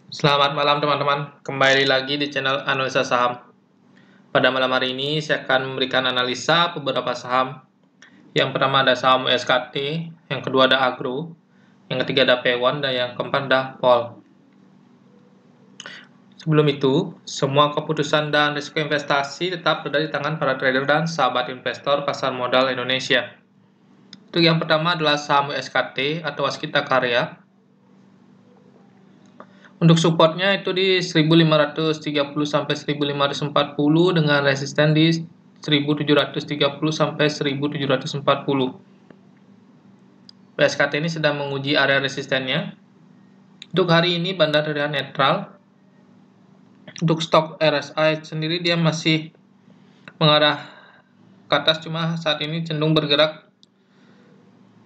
Selamat malam teman-teman, kembali lagi di channel Analisa Saham. Pada malam hari ini saya akan memberikan analisa beberapa saham. Yang pertama ada saham USKT, yang kedua ada Agro, yang ketiga ada P1, dan yang keempat ada POL. Sebelum itu, semua keputusan dan risiko investasi tetap berada di tangan para trader dan sahabat investor pasar modal Indonesia. Untuk yang pertama adalah saham USKT atau Waskita Karya. Untuk supportnya itu di 1530 sampai 1540 dengan resisten di 1730 sampai 1740. PSKT ini sedang menguji area resistennya. Untuk hari ini bandar terlihat netral. Untuk stok RSI sendiri dia masih mengarah ke atas, cuma saat ini cenderung bergerak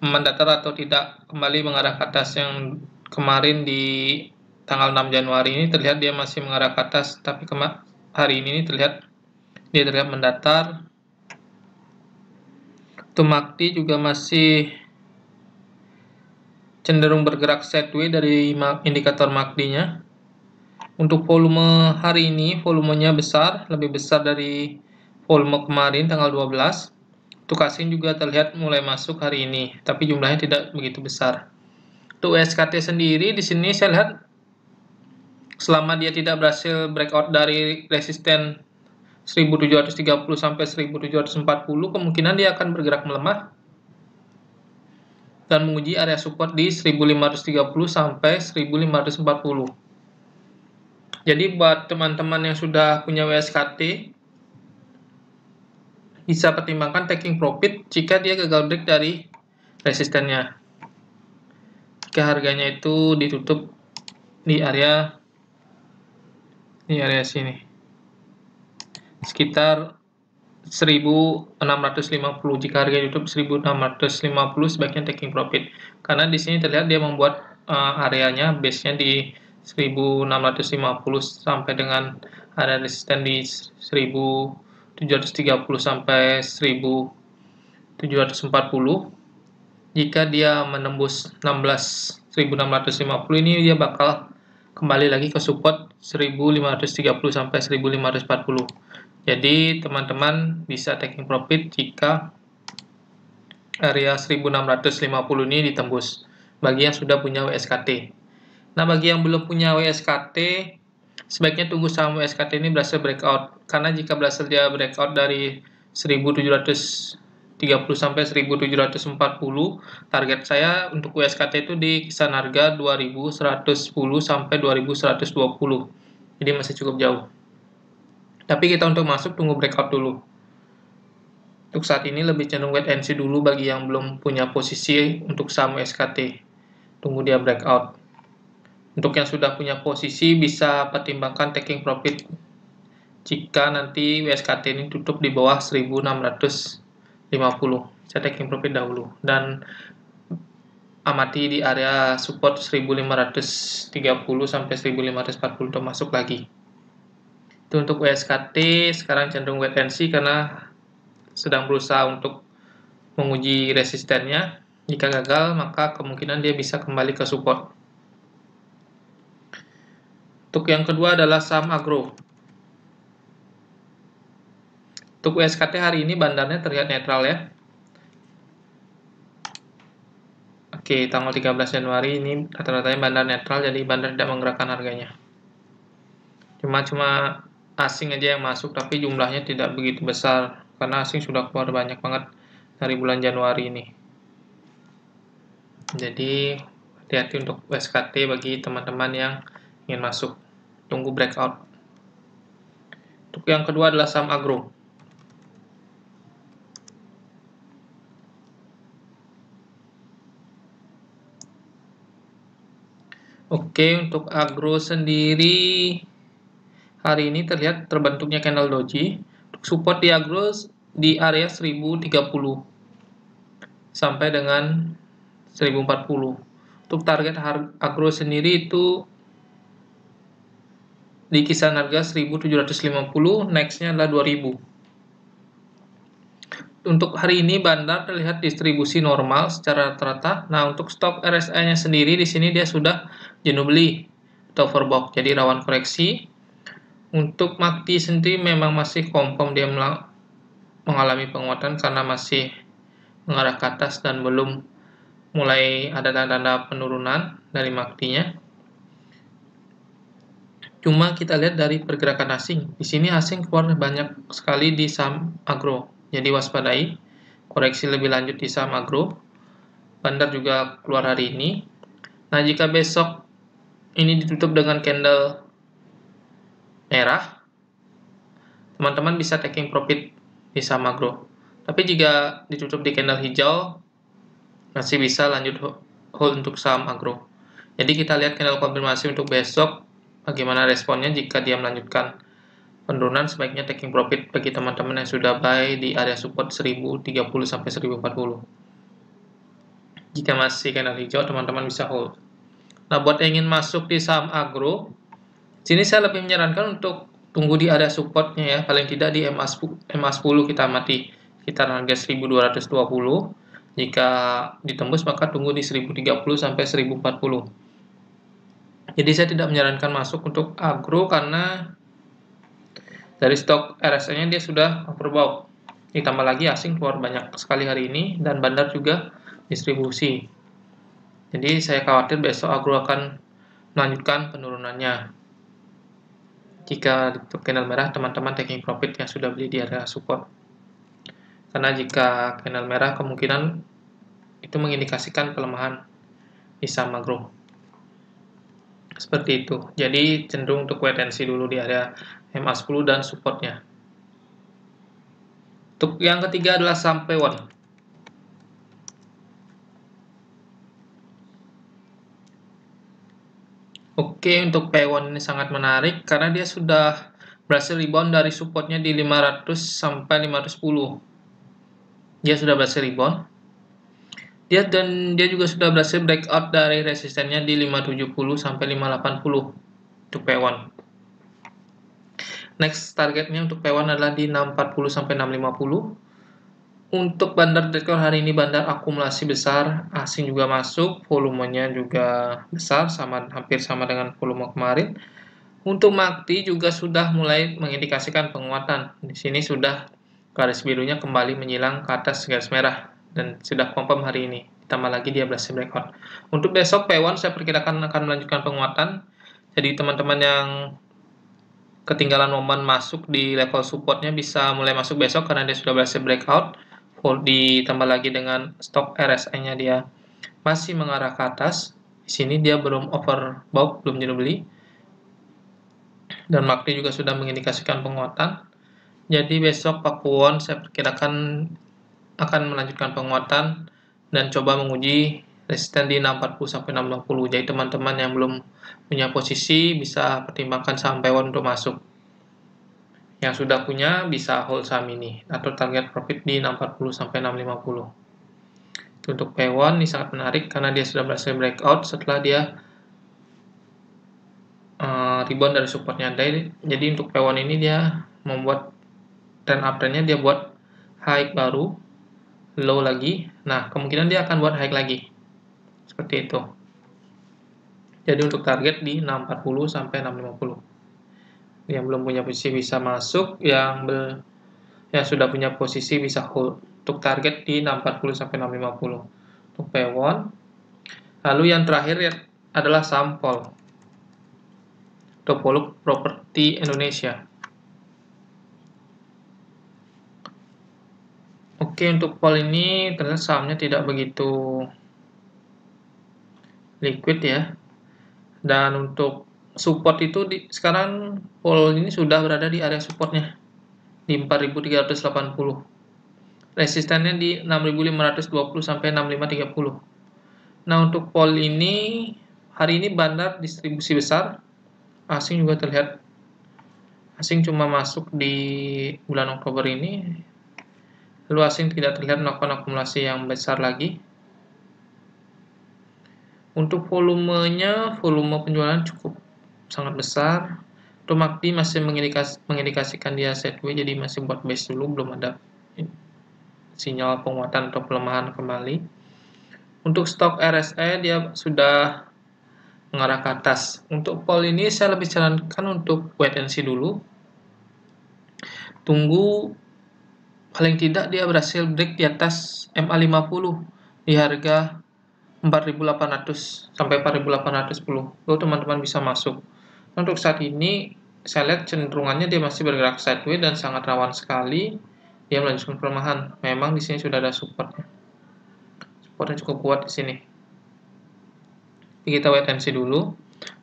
mendatar atau tidak kembali mengarah ke atas. Yang kemarin di tanggal 6 Januari ini terlihat dia masih mengarah ke atas, tapi hari ini terlihat mendatar. Untuk MACD juga masih cenderung bergerak sideways dari indikator MACD-nya. Untuk volume hari ini, volumenya besar, lebih besar dari volume kemarin tanggal 12. Untuk asing juga terlihat mulai masuk hari ini, tapi jumlahnya tidak begitu besar. Untuk USKT sendiri di sini saya lihat selama dia tidak berhasil breakout dari resisten 1730 sampai 1740, kemungkinan dia akan bergerak melemah dan menguji area support di 1530 sampai 1540. Jadi buat teman-teman yang sudah punya WSKT, bisa pertimbangkan taking profit jika dia gagal break dari resistennya. Jika harganya itu ditutup di area sini, sekitar 1650. Jika harga YouTube 1650, sebaiknya taking profit, karena di sini terlihat dia membuat areanya base-nya di 1650 sampai dengan area resisten di 1730 sampai 1740. Jika dia menembus 1650 ini, dia bakal kembali lagi ke support 1530 sampai 1540. Jadi teman-teman bisa taking profit jika area 1650 ini ditembus bagi yang sudah punya WSKT. Nah, bagi yang belum punya WSKT, sebaiknya tunggu saham WSKT ini berhasil breakout, karena jika berhasil dia breakout dari 1730 sampai 1740, target saya untuk WSKT itu di kisaran harga 2110 sampai 2120. Jadi masih cukup jauh. Tapi kita untuk masuk tunggu breakout dulu. Untuk saat ini lebih cenderung wait and see dulu bagi yang belum punya posisi untuk saham WSKT. Tunggu dia breakout. Untuk yang sudah punya posisi bisa pertimbangkan taking profit jika nanti WSKT ini tutup di bawah 1650. Saya taking profit dahulu dan amati di area support 1530 sampai 1540 untuk masuk lagi. Itu untuk WSKT. Sekarang cenderung wait and see karena sedang berusaha untuk menguji resistennya. Jika gagal, maka kemungkinan dia bisa kembali ke support. Untuk yang kedua adalah saham Agro. Untuk WSKT hari ini bandarnya terlihat netral ya. Oke, tanggal 13 Januari ini rata-ratanya bandar netral, jadi bandar tidak menggerakkan harganya. Cuma asing aja yang masuk, tapi jumlahnya tidak begitu besar karena asing sudah keluar banyak banget dari bulan Januari ini. Jadi hati-hati untuk WSKT bagi teman-teman yang ingin masuk. Tunggu breakout. Untuk yang kedua adalah saham Agro. Oke, untuk Agro sendiri hari ini terlihat terbentuknya candle doji. Untuk support di Agro di area 1030 sampai dengan 1040. Untuk target Agro sendiri itu di kisaran harga 1750, nextnya adalah 2000. Untuk hari ini bandar terlihat distribusi normal secara rata-rata. Nah, untuk stok RSI-nya sendiri di sini dia sudah jenuh beli atau overbought, jadi rawan koreksi. Untuk MACD sendiri memang masih confirm dia mengalami penguatan karena masih mengarah ke atas dan belum mulai ada tanda-tanda penurunan dari MACD-nya. Cuma kita lihat dari pergerakan asing. Di sini asing keluar banyak sekali di saham agro. Jadi waspadai. Koreksi lebih lanjut di saham agro. Bandar juga keluar hari ini. Nah, jika besok ini ditutup dengan candle merah, teman-teman bisa taking profit di saham agro. Tapi jika ditutup di candle hijau, masih bisa lanjut hold untuk saham agro. Jadi kita lihat candle konfirmasi untuk besok, bagaimana responnya. Jika dia melanjutkan penurunan, sebaiknya taking profit bagi teman-teman yang sudah buy di area support 1030 sampai 1040. Jika masih candle hijau, teman-teman bisa hold. Nah, buat yang ingin masuk di saham agro, sini saya lebih menyarankan untuk tunggu di area supportnya ya, paling tidak di MA10 kita amati sekitar harga 1220. Jika ditembus maka tunggu di 1030 sampai 1040. Jadi saya tidak menyarankan masuk untuk agro karena dari stok RSI-nya dia sudah overbought. Ditambah lagi asing keluar banyak sekali hari ini dan bandar juga distribusi. Jadi saya khawatir besok agro akan melanjutkan penurunannya. Jika ditutup candle merah, teman-teman taking profit yang sudah beli di area support. Karena jika candle merah kemungkinan itu mengindikasikan pelemahan di saham agro. Seperti itu. Jadi cenderung untuk wait and see dulu di area MA10 dan supportnya. Untuk yang ketiga adalah saham Pewon. Oke, untuk Pewon ini sangat menarik karena dia sudah berhasil rebound dari supportnya di 500 sampai 510. Dia sudah berhasil rebound. Dan dia juga sudah berhasil breakout dari resistennya di 570 sampai 580 untuk Pewon. Next targetnya untuk Pewon adalah di 640 sampai 650. Untuk bandar dekor hari ini bandar akumulasi besar, asing juga masuk, volumenya juga besar, hampir sama dengan volume kemarin. Untuk MACD juga sudah mulai mengindikasikan penguatan. Di sini sudah garis birunya kembali menyilang ke atas garis merah dan sudah confirm hari ini. Ditambah lagi dia berhasil breakout. Untuk besok P1 saya perkirakan akan melanjutkan penguatan. Jadi teman-teman yang ketinggalan momen masuk di level supportnya bisa mulai masuk besok karena dia sudah berhasil breakout. Ditambah lagi dengan stok RSI-nya dia masih mengarah ke atas. Di sini dia belum overbought, belum jenuh beli. Dan MACD juga sudah mengindikasikan penguatan. Jadi besok Pakuwon saya perkirakan akan melanjutkan penguatan dan coba menguji resisten di 640 sampai 650. Jadi teman-teman yang belum punya posisi bisa pertimbangkan saham Pewon untuk masuk. Yang sudah punya bisa hold saham ini atau target profit di 640 sampai 650. Untuk Pewon ini sangat menarik karena dia sudah berhasil breakout setelah dia rebound dari supportnya. Jadi untuk Pewon ini dia membuat trend uptrendnya, dia buat high baru, low lagi. Nah, kemungkinan dia akan buat high lagi. Seperti itu. Jadi untuk target di 640 sampai 650. Yang belum punya posisi bisa masuk, yang sudah punya posisi bisa hold. Untuk target di 640 sampai 650. Untuk Pewon. Lalu yang terakhir adalah saham POL. Topolog Properti Indonesia. Oke, untuk POL ini ternyata sahamnya tidak begitu liquid ya. Dan untuk support itu sekarang POL ini sudah berada di area supportnya di 4.380. Resistennya di 6.520 sampai 6.530. Nah, untuk POL ini hari ini bandar distribusi besar. Asing juga terlihat. Asing cuma masuk di bulan Oktober ini. Lalu asing tidak terlihat melakukan akumulasi yang besar lagi. Untuk volumenya, volume penjualan cukup sangat besar. Untuk MACD masih mengindikasikan dia sideways, jadi masih buat base dulu, belum ada sinyal penguatan atau pelemahan kembali. Untuk stok RSI dia sudah mengarah ke atas. Untuk Paul ini saya lebih sarankan untuk wait and see dulu. Tunggu paling tidak dia berhasil break di atas MA50 di harga 4.800 sampai 4.810. Lalu teman-teman bisa masuk. Untuk saat ini saya lihat cenderungannya dia masih bergerak sideways dan sangat rawan sekali dia melanjutkan pelemahan. Memang di sini sudah ada supportnya. Supportnya cukup kuat di sini. Jadi kita wait and see dulu.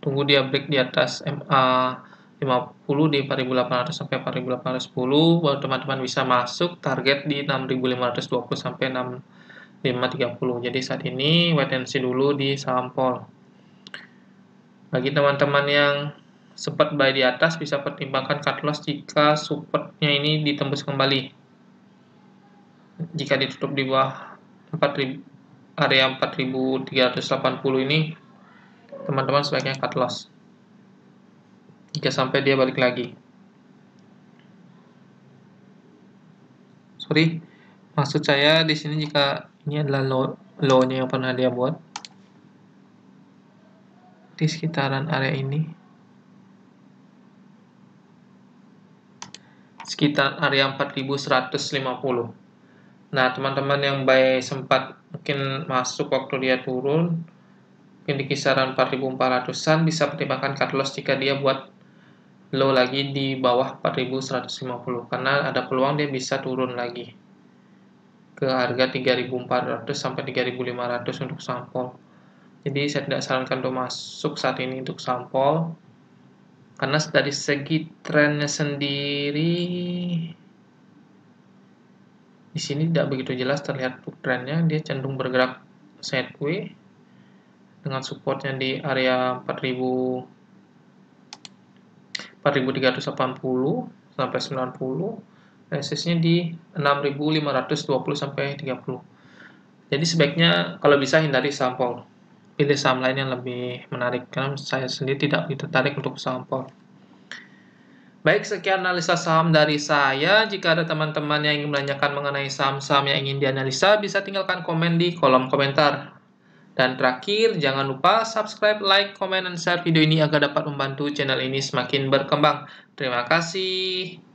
Tunggu dia break di atas MA 50 di 4.800 sampai 4.810, baru teman-teman bisa masuk target di 6.520 sampai 6.530. Jadi saat ini wait and see dulu di saham Paul. Bagi teman-teman yang sempat buy di atas, bisa pertimbangkan cut loss jika supportnya ini ditembus kembali. Jika ditutup di bawah 4.000, area 4.380 ini, teman-teman sebaiknya cut loss jika sampai dia balik lagi. Sorry, maksud saya di sini jika ini adalah low-nya yang pernah dia buat di sekitaran area ini, sekitar area 4.150. Nah, teman-teman yang buy sempat mungkin masuk waktu dia turun, mungkin di kisaran 4.400-an, bisa pertimbangkan cut loss jika dia buat low lagi di bawah 4.150, karena ada peluang dia bisa turun lagi ke harga 3.400 sampai 3.500 untuk sampel. Jadi saya tidak sarankan untuk masuk saat ini untuk sampel, karena dari segi trennya sendiri di sini tidak begitu jelas terlihat trennya, dia cenderung bergerak sideways dengan supportnya di area 4.380 sampai 90, resistnya di 6.520 sampai 30. Jadi sebaiknya kalau bisa hindari saham Paul, pilih saham lain yang lebih menarik, karena saya sendiri tidak begitu tertarik untuk saham Paul. Baik, sekian analisa saham dari saya. Jika ada teman-teman yang ingin menanyakan mengenai saham-saham yang ingin dianalisa, bisa tinggalkan komen di kolom komentar. Dan terakhir, jangan lupa subscribe, like, komen, dan share video ini agar dapat membantu channel ini semakin berkembang. Terima kasih.